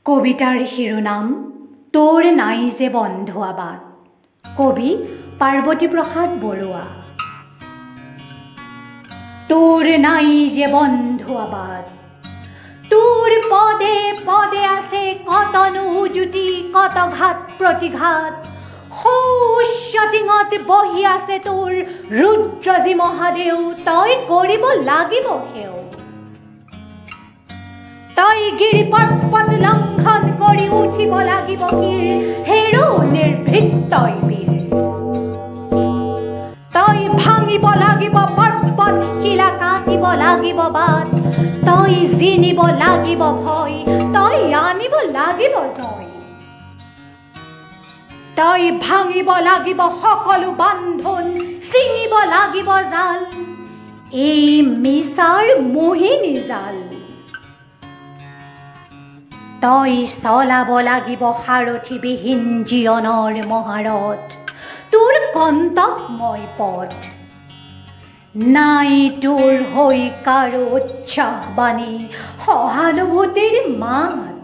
কবিতাৰ শিৰোনাম তোৰ নাই যে বন্ধু আবাদ। কবি পাৰ্বতী প্ৰসাদ বৰুৱা। তোৰ নাই যে বন্ধু আবাদ, তোৰ পদে পদে আছে কতনো উজুতি, কত ঘাত প্ৰতিঘাত। সৌষ্যটিঙত বহি আছে তোৰ ৰুদ্ৰজী মহাদেউ, তই কৰিব লাগিব সেও। তই গিৰি পৰ্বত লংঘন কৰি উঠিব লাগিব গিৰ, হেৰো নিৰ্ভীক তই বীৰ। তই ভাঙিব লাগিব পৰ্বত শিলা, কাটিব লাগিব বাট, তই জিনিব লাগিব ভয়, তই আনিব লাগিব জয়। তই ভাঙিব লাগিব সকলো বান্ধোন, ছিঙিব লাগিব জাল, এই মিছাৰ মোহিনী জাল। তই চলাব লাগিব সাৰথিবিহীন জীৱনৰ মহাৰথ, তোৰ কণ্টকময় পথ। নাই তোৰ হৈ কাৰো উৎসাহ বাণী, সহানুভূতিৰ মাত।